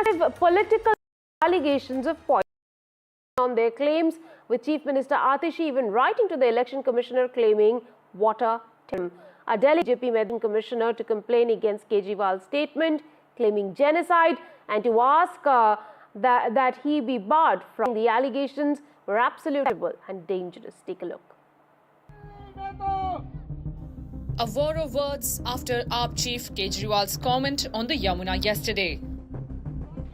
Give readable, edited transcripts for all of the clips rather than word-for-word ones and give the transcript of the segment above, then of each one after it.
Political allegations of poison on their claims, with Chief Minister Atishi even writing to the Election Commissioner claiming water terrorism. A Delhi BJP Medicine Commissioner to complain against Kejriwal's statement claiming genocide and to ask that he be barred from the allegations were absolutely and dangerous. Take a look. A war of words after AAP Chief Kejriwal's comment on the Yamuna yesterday.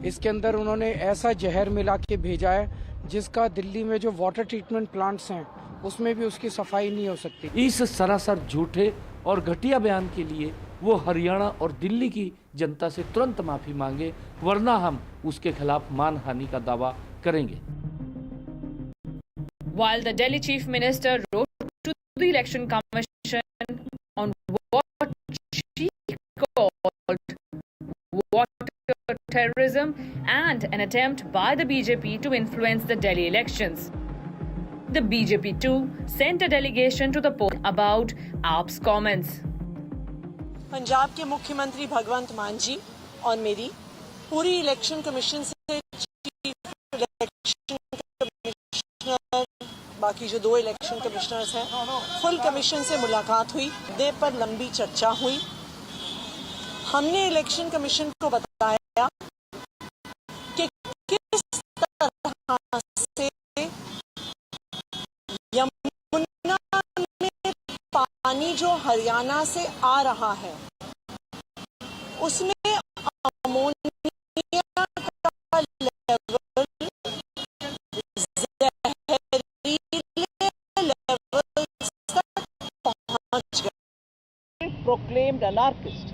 इसके अंदर उन्होंने ऐसा जहर मिला के भेजा है जिसका दिल्ली में जो वाटर ट्रीटमेंट प्लांट्स हैं उसमें भी उसकी सफाई नहीं हो सकती। इस सरासर झूठे और घटिया बयान के लिए वो हरियाणा और दिल्ली की जनता से तुरंत माफी मांगे, वरना हम उसके खिलाफ मानहानि का दावा करेंगे। While the Delhi Chief Minister wrote to the Election Commission on what she called water terrorism and an attempt by the BJP to influence the Delhi elections, the BJP too sent a delegation to the post about AAP's comments. Punjab के मुख्यमंत्री भगवंत मान जी और मेरी पूरी election commission से chief election commissioner, बाकी जो 2 election commissioners हैं, फुल कमीशन से मुलाकात हुई, मुद्दे पर लंबी चर्चा हुई। हमने इलेक्शन कमीशन को बताया कि किस तरह से यमुना में पानी जो हरियाणा से आ रहा है उसमें अमोनिया का लेवल जहरीले लेवल तक पहुंच गया। Proclaimed anarchist.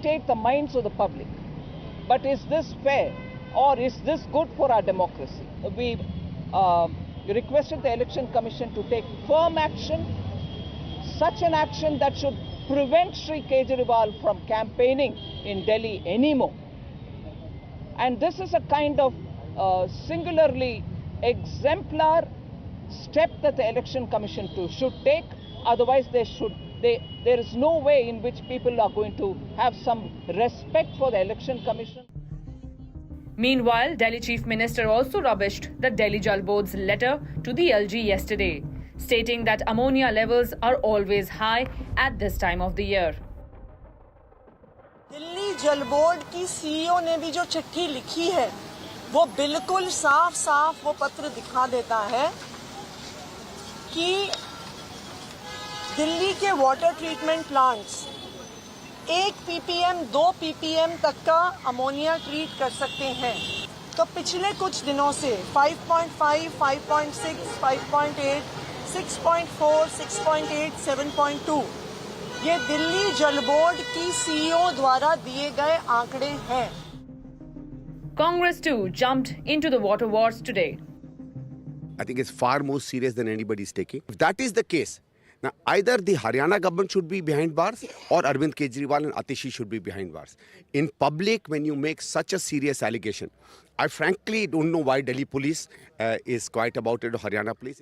Take the minds of the public, but is this fair or is this good for our democracy? We requested the Election Commission to take firm action, such an action that should prevent Sri Kejriwal from campaigning in Delhi anymore. And this is a kind of singularly exemplar step that the Election Commission should take. Otherwise, there is no way in which people are going to have some respect for the Election Commission. Meanwhile, Delhi Chief Minister also rubbished the Delhi Jal Board's letter to the LG yesterday, stating that ammonia levels are always high at this time of the year. Delhi जल board की CEO ने भी जो चिट्ठी लिखी है वो बिल्कुल साफ साफ वो पत्र दिखा देता है कि दिल्ली के water treatment plants 1 ppm 2 ppm तक का अमोनिया ट्रीट कर सकते हैं। तो पिछले कुछ दिनों से 5.5, 5.6, 5.8, 6.4, 6.8, 7.2 ये दिल्ली जल बोर्ड की सीईओ द्वारा दिए गए आंकड़े हैं। Congress too jumped into the water wars today. I think it's far more serious than anybody's taking. If that is the case, now either the Haryana government should be behind bars or Arvind Kejriwal and Atishi should be behind bars. In public, when you make such a serious allegation, I frankly don't know why Delhi police is quiet about it or Haryana police.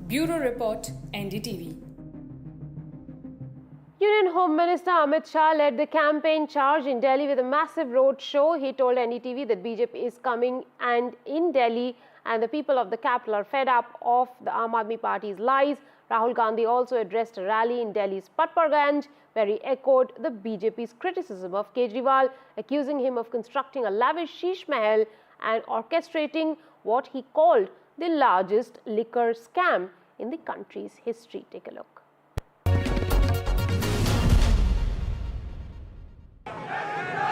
Bureau Report, NDTV. Union Home Minister Amit Shah led the campaign charge in Delhi with a massive road show. He told NDTV that BJP is coming and in Delhi and the people of the capital are fed up of the Aam Aadmi Party's lies. Rahul Gandhi also addressed a rally in Delhi's Patparganj where he echoed the BJP's criticism of Kejriwal, accusing him of constructing a lavish sheesh mahal and orchestrating what he called the largest liquor scam in the country's history. Take a look.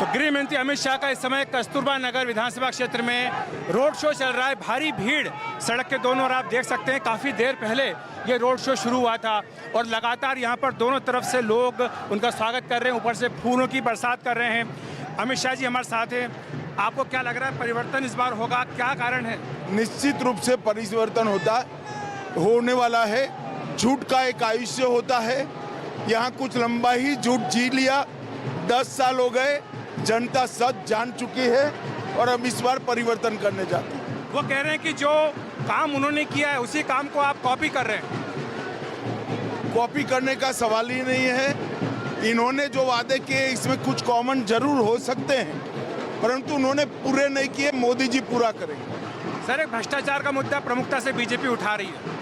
तो गृह मंत्री अमित शाह का इस समय कस्तूरबा नगर विधानसभा क्षेत्र में road show चल रहा है। भारी भीड़ सड़क के दोनों ओर आप देख सकते हैं। काफ़ी देर पहले ये रोड शो शुरू हुआ था और लगातार यहाँ पर दोनों तरफ से लोग उनका स्वागत कर रहे हैं, ऊपर से फूलों की बरसात कर रहे हैं। अमित शाह जी हमारे साथ हैं। आपको क्या लग रहा है, परिवर्तन इस बार होगा, क्या कारण है? निश्चित रूप से परिवर्तन होने वाला है। झूठ का एक आयुष्य होता है। यहाँ कुछ लंबा ही झूठ जी लिया। 10 साल हो गए, जनता सच जान चुकी है और हम इस बार परिवर्तन करने जाते हैं। वो कह रहे हैं कि जो काम उन्होंने किया है उसी काम को आप कॉपी कर रहे हैं। कॉपी करने का सवाल ही नहीं है। इन्होंने जो वादे किए इसमें कुछ कॉमन जरूर हो सकते हैं, परंतु उन्होंने पूरे नहीं किए। मोदी जी पूरा करेंगे। सर, एक भ्रष्टाचार का मुद्दा प्रमुखता से बीजेपी उठा रही है।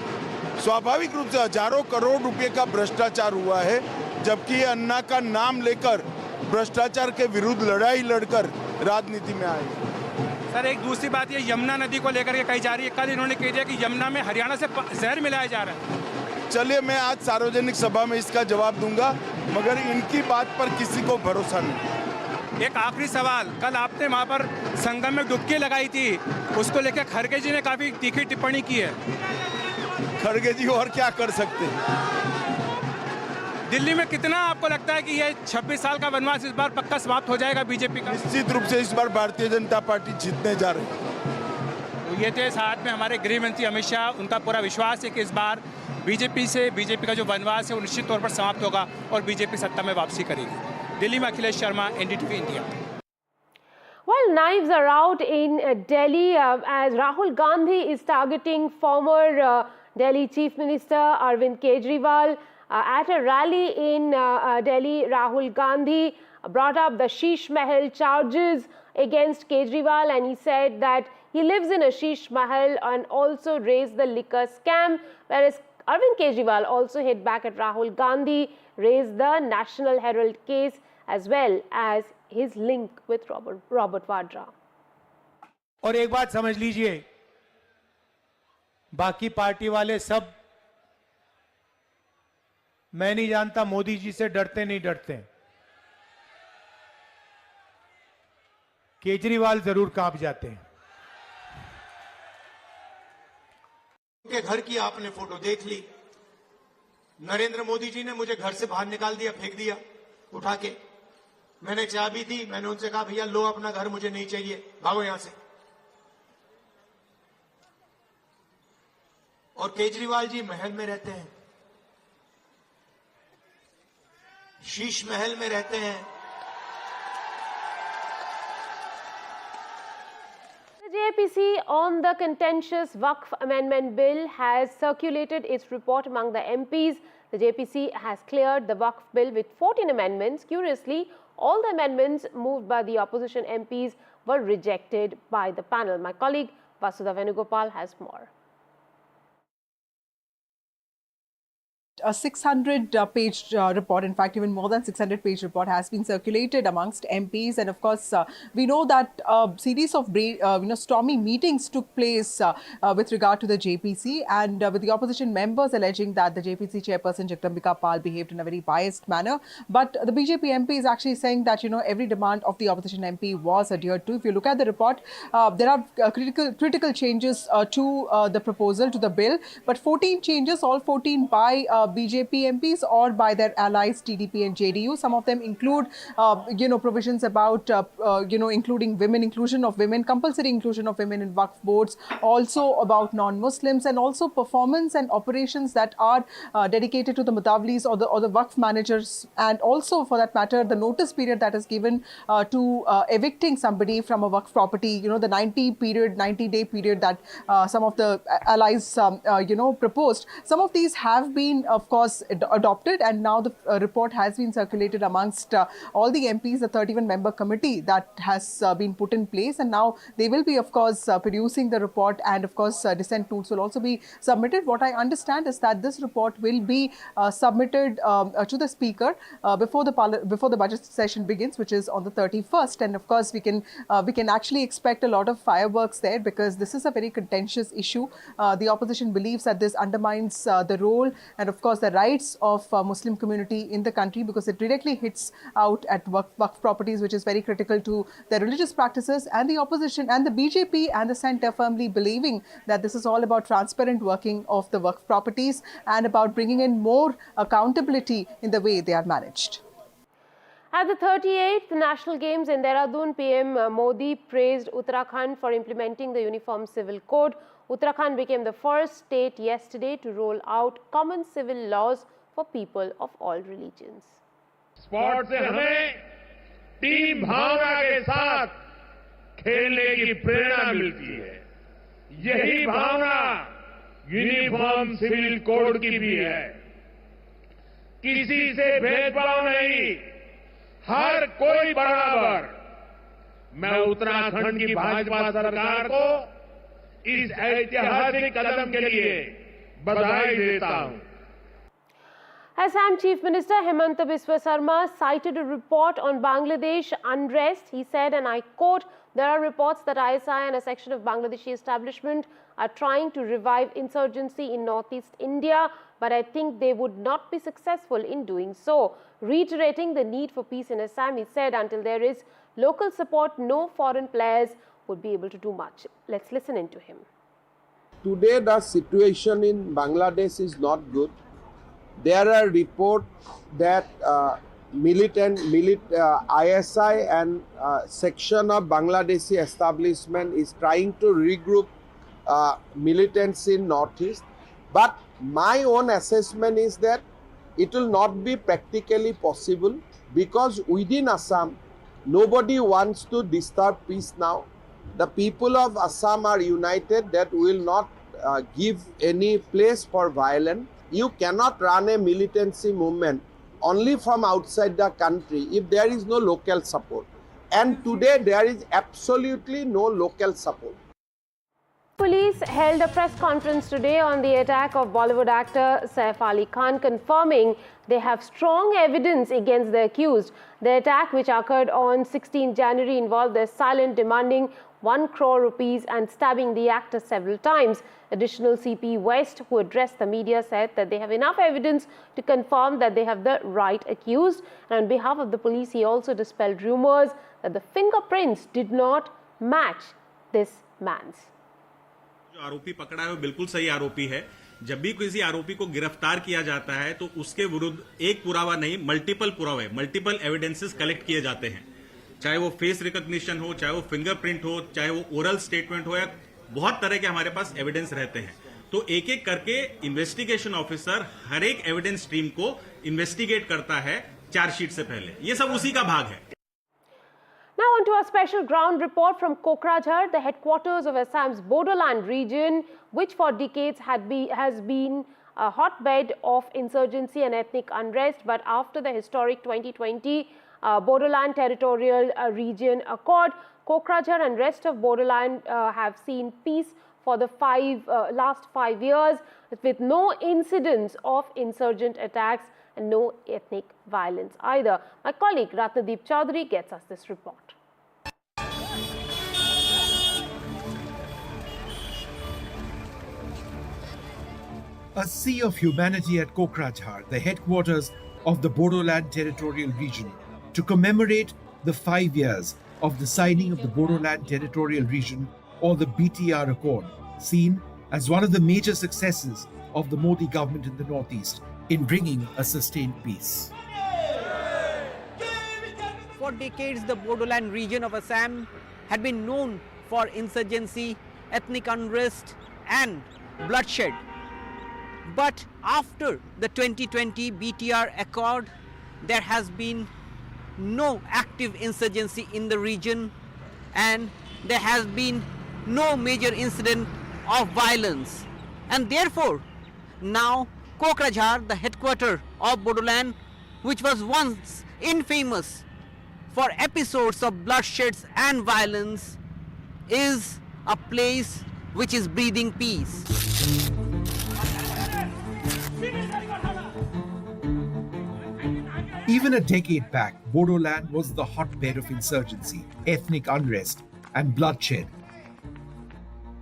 स्वाभाविक रूप से हजारों करोड़ रुपए का भ्रष्टाचार हुआ है, जबकि अन्ना का नाम लेकर भ्रष्टाचार के विरुद्ध लड़ाई लड़कर राजनीति में आए। सर, एक दूसरी बात ये यमुना नदी को लेकर के कही जा रही है, कल इन्होंने कह दिया कि यमुना में हरियाणा से जहर मिलाया जा रहा है। चलिए, मैं आज सार्वजनिक सभा में इसका जवाब दूंगा, मगर इनकी बात पर किसी को भरोसा नहीं। एक आखिरी सवाल, कल आपने वहाँ पर संगम में डुबकी लगाई थी, उसको लेकर खड़गे जी ने काफी तीखी टिप्पणी की है। खड़गे जी और क्या कर सकते हैं? दिल्ली में कितना आपको लगता है कि ये 26 साल का वनवास इस बार पक्का समाप्त हो जाएगा बीजेपी का? निश्चित रूप से इस बार भारतीय जनता पार्टी जीतने जा रही है। तो ये थे साथ में हमारे गृह मंत्री अमित शाह। उनका पूरा विश्वास है कि इस बार बीजेपी का जो वनवास है वो निश्चित तौर पर समाप्त होगा और बीजेपी सत्ता में वापसी करेगी। दिल्ली में Akhilesh Sharma, NDTV India. Well, knives are out in Delhi as Rahul Gandhi is targeting former Delhi Chief Minister Arvind Kejriwal. At a rally in Delhi, Rahul Gandhi brought up the Sheesh Mahal charges against Kejriwal, and he said that he lives in a Sheesh Mahal and also raised the liquor scam, whereas Arvind Kejriwal also hit back at Rahul Gandhi, raised the National Herald case as well as his link with Robert Vadra. और एक बात समझ लीजिए, बाकी party वाले सब, मैं नहीं जानता मोदी जी से डरते नहीं डरते, केजरीवाल जरूर कांप जाते हैं। उनके घर की आपने फोटो देख ली। नरेंद्र मोदी जी ने मुझे घर से बाहर निकाल दिया, फेंक दिया उठा के। मैंने चाबी दी, मैंने उनसे कहा भैया लो अपना घर, मुझे नहीं चाहिए, भागो यहां से। और केजरीवाल जी महल में रहते हैं, शीश महल में रहते हैं। The JPC on the contentious Waqf Amendment Bill has circulated its report among the MPs. The JPC has cleared the Waqf Bill with 14 amendments. Curiously, all the amendments moved by the opposition MPs were rejected by the panel. My colleague Vasudha Venugopal has more. A 600-page report, in fact, even more than 600-page report has been circulated amongst MPs, and of course, we know that a series of stormy meetings took place with regard to the JPC, and with the opposition members alleging that the JPC chairperson Jagdambika Pal behaved in a very biased manner. But the BJP MP is actually saying that every demand of the opposition MP was adhered to. If you look at the report, there are critical changes to the proposal, to the bill, but 14 changes, all 14 by BJP MPs or by their allies TDP and JDU. Some of them include, provisions about, including women, inclusion of women, compulsory inclusion of women in Waqf boards, also about non-Muslims, and also performance and operations that are dedicated to the Mutawlis or the Waqf managers, and also, for that matter, the notice period that is given to evicting somebody from a Waqf property. The 90-day period that some of the allies, proposed. Some of these have been, of course, adopted, and now the report has been circulated amongst all the MPs, the 31-member committee that has been put in place, and now they will be, of course, producing the report, and of course, dissent notes will also be submitted. What I understand is that this report will be submitted to the Speaker before the budget session begins, which is on the 31st, and of course, we can actually expect a lot of fireworks there, because this is a very contentious issue. The opposition believes that this undermines the role and, of course, the rights of Muslim community in the country, because it directly hits out at Waqf properties, which is very critical to their religious practices. And the opposition and the BJP and the centre firmly believing that this is all about transparent working of the Waqf properties and about bringing in more accountability in the way they are managed. At the 38th National Games in Dehradun, PM Modi praised Uttarakhand for implementing the Uniform Civil Code. Uttarakhand became the first state yesterday to roll out common civil laws for people of all religions. Sport से हमें team भावना के साथ खेलने की प्रेरणा मिलती है। यही भावना uniform civil code की भी है। किसी से भेदभाव नहीं, हर कोई बराबर। मैं उत्तराखंड की भाजपा सरकार को इस ऐतिहासिक कदम के लिए बधाई देता हूं। Assam Chief Minister Himanta Biswa Sarma cited a report on Bangladesh unrest. He said, and I quote, "There are reports that ISI and a section of Bangladeshi establishment are trying to revive insurgency in northeast India, but I think they would not be successful in doing so." Reiterating the need for peace in Assam, he said, until there is local support, no foreign players would be able to do much. Let's listen into him. Today the situation in Bangladesh is not good. There are reports that ISI and section of Bangladeshi establishment is trying to regroup militants in northeast. But my own assessment is that it will not be practically possible, because within Assam, nobody wants to disturb peace now. The people of Assam are united that will not give any place for violence. You cannot run a militancy movement only from outside the country if there is no local support. And today there is absolutely no local support. Police held a press conference today on the attack of Bollywood actor Saif Ali Khan, confirming they have strong evidence against the accused. The attack, which occurred on 16 January, involved the assailant demanding 1 crore rupees and stabbing the actor several times. Additional CP West, who addressed the media, said that they have enough evidence to confirm that they have the right accused. And on behalf of the police, he also dispelled rumors that the fingerprints did not match this man's. जो आरोपी पकड़ा है वो बिल्कुल सही आरोपी है। जब भी किसी आरोपी को गिरफ्तार किया जाता है तो उसके विरुद्ध एक पुरावा नहीं, मल्टीपल पुरावे, मल्टीपल एविडेंसेस कलेक्ट किए जाते हैं। चाहे वो फेस रिकॉग्निशन हो, चाहे वो फिंगरप्रिंट हो, चाहे वो ओरल स्टेटमेंट हो, या बहुत तरह के हमारे पास एविडेंस रहते हैं। तो एक एक करके इन्वेस्टिगेशन ऑफिसर हर एक एविडेंस स्ट्रीम को इन्वेस्टिगेट करता है चार्जशीट से पहले। ये सब उसी का भाग है। Now on to a special ground report from Kokrajhar, the headquarters of Assam's Bodoland region, which for decades has been a hotbed of insurgency and ethnic unrest. But after the historic 2020 Bodoland Territorial Region Accord, Kokrajhar and rest of Bodoland have seen peace for the last 5 years, with no incidents of insurgent attacks and no ethnic violence either. My colleague Ratnadeep Chaudhary gets us this report. A sea of humanity at Kokrajhar, the headquarters of the Bodoland Territorial Region, to commemorate the 5 years of the signing of the Bodoland Territorial Region, or the BTR Accord, seen as one of the major successes of the Modi government in the northeast in bringing a sustained peace. For decades, the Bodoland region of Assam had been known for insurgency, ethnic unrest and bloodshed. But after the 2020 BTR Accord, there has been no active insurgency in the region, and there has been no major incident of violence. And therefore, now Kokrajhar, the headquarters of Bodoland, which was once infamous for episodes of bloodsheds and violence, is a place which is breathing peace. Even a decade back, Bodoland was the hotbed of insurgency, ethnic unrest and bloodshed.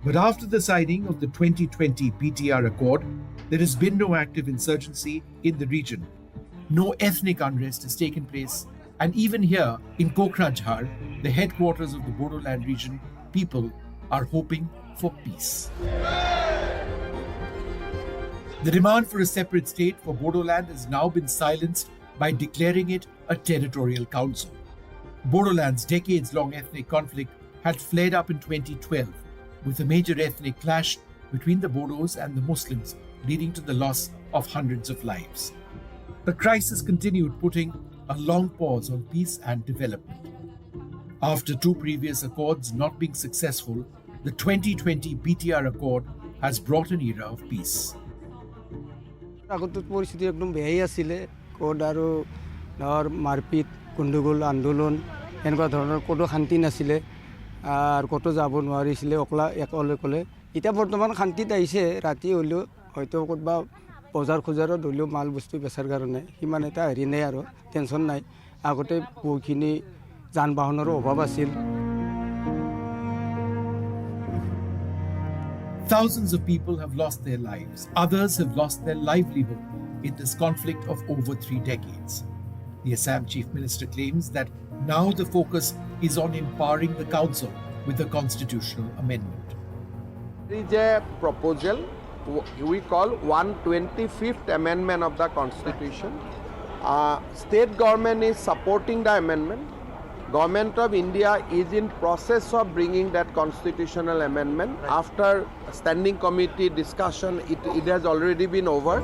But after the signing of the 2020 BTR Accord, there has been no active insurgency in the region. No ethnic unrest has taken place, and even here in Kokrajhar, the headquarters of the Bodoland region, people are hoping for peace. The demand for a separate state for Bodoland has now been silenced by declaring it a territorial council. Bodoland's decades-long ethnic conflict had flared up in 2012 with a major ethnic clash between the Bodos and the Muslims, leading to the loss of hundreds of lives. The crisis continued, putting a long pause on peace and development. After two previous accords not being successful, the 2020 BTR Accord has brought an era of peace. আগত পৰিস্থিতি একদম বেয়াই আছিলে code আৰু ধৰ মাৰপিট গণ্ডগোল আন্দোলন এনেকুৱা ধৰণৰ কোডো শান্তি নাছিলে আৰু কোটো যাব নোৱাৰিছিলে অকলে এতিয়া বৰ্তমান শান্তিত আহিছে ৰাতি হ'লেও হয়তো ক'তবা বজাৰ খোজাৰত হ'লেও মাল বস্তু বেচাৰ কাৰণে সিমান এটা হেৰি নাই আৰু টেনশ্যন নাই আগতে বহুখিনি যান বাহনৰো অভাৱ আছিল Thousands of people have lost their lives. Others have lost their livelihood in this conflict of over 3 decades. The Assam Chief Minister claims that now the focus is on empowering the council with a constitutional amendment. There is a proposal we call 125th amendment of the constitution. State government is supporting the amendment. Government of India is in process of bringing that constitutional amendment. After standing committee discussion, it has already been over.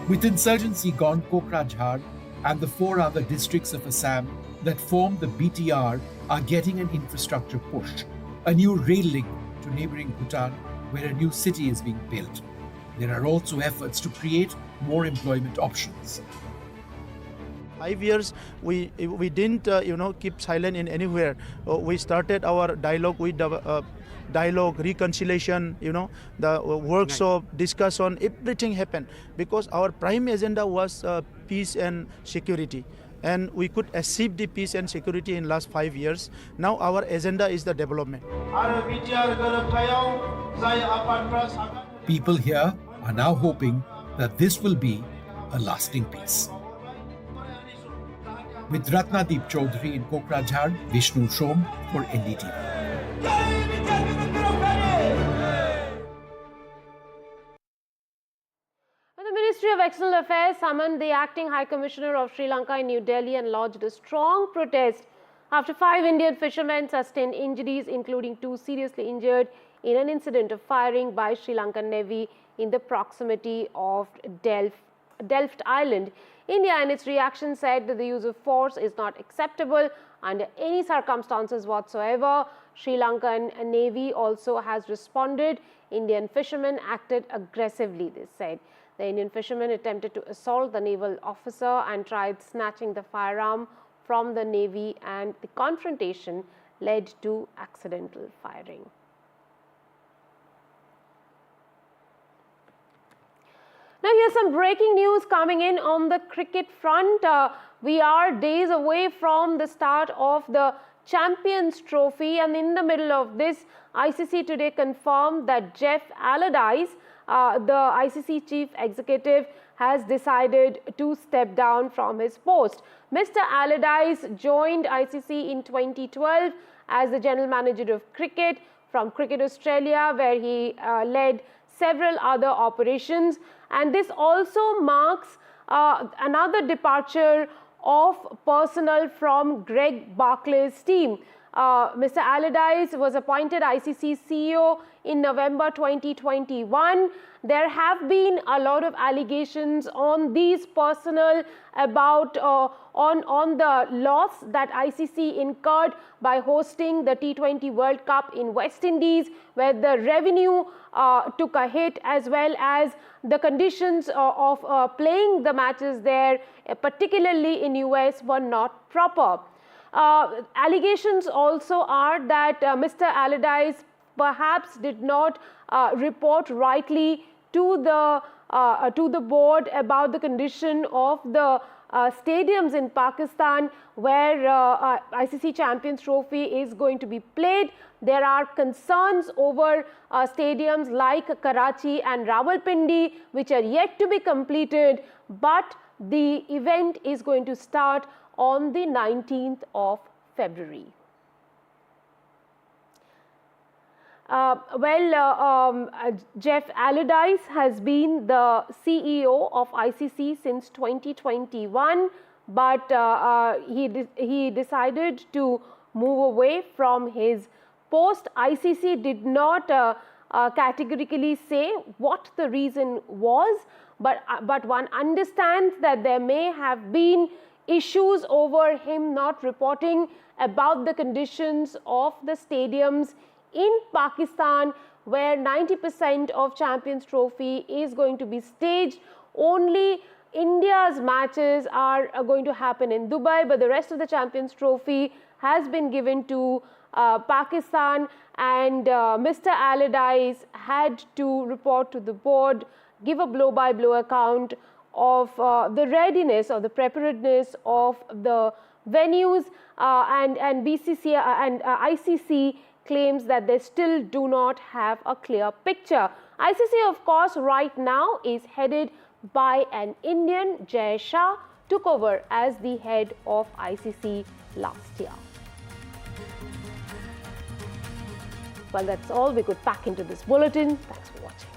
With insurgency gone, Kokrajhar and the 4 other districts of Assam that form the BTR are getting an infrastructure push. A new rail link to neighbouring Bhutan where a new city is being built. There are also efforts to create more employment options. 5 years we didn't keep silent in anywhere. We started our dialogue with dialogue, reconciliation, the workshop, discussion, everything happened because our prime agenda was peace and security. And we could achieve the peace and security in last 5 years. Now our agenda is the development. People here are now hoping that this will be a lasting peace. With Ratnadeep Chaudhary in Kokrajhar, Vishnu Shom for NDTV. The Ministry of External Affairs summoned the acting High Commissioner of Sri Lanka in New Delhi and lodged a strong protest after 5 Indian fishermen sustained injuries, including 2 seriously injured in an incident of firing by Sri Lankan Navy in the proximity of Delft Island. India, in its reaction, said that the use of force is not acceptable under any circumstances whatsoever. Sri Lankan Navy also has responded. Indian fishermen acted aggressively, they said. The Indian fishermen attempted to assault the naval officer and tried snatching the firearm from the Navy, and the confrontation led to accidental firing. Now here's some breaking news coming in on the cricket front. We are days away from the start of the Champions Trophy, and in the middle of this, ICC today confirmed that Jeff Allardyce, the ICC Chief Executive, has decided to step down from his post. Mr. Allardyce joined ICC in 2012 as the General Manager of Cricket from Cricket Australia, where he led several other operations, and this also marks another departure of personnel from Greg Barclay's team. Mr. Allardyce was appointed ICC CEO in November 2021. There have been a lot of allegations on these personnel about on the loss that ICC incurred by hosting the T20 World Cup in West Indies, where the revenue took a hit, as well as the conditions of playing the matches there, particularly in US, were not proper. Allegations also are that Mr. Allardyce perhaps did not report rightly to the board about the condition of the stadiums in Pakistan where ICC Champions Trophy is going to be played. There are concerns over stadiums like Karachi and Rawalpindi, which are yet to be completed, but the event is going to start on the 19th of February. Jeff Allardyce has been the CEO of ICC since 2021, but he decided to move away from his post. ICC did not categorically say what the reason was, but one understands that there may have been issues over him not reporting about the conditions of the stadiums in Pakistan, where 90% of Champions Trophy is going to be staged. Only India's matches are going to happen in Dubai, but the rest of the Champions Trophy has been given to Pakistan, and Mr. Allardyce had to report to the board, give a blow-by-blow account of the readiness or the preparedness of the venues, and BCCI and ICC claims that they still do not have a clear picture. ICC, of course, right now is headed by an Indian. Jay Shah took over as the head of ICC last year. Well, that's all we could pack into this bulletin. Thanks for watching.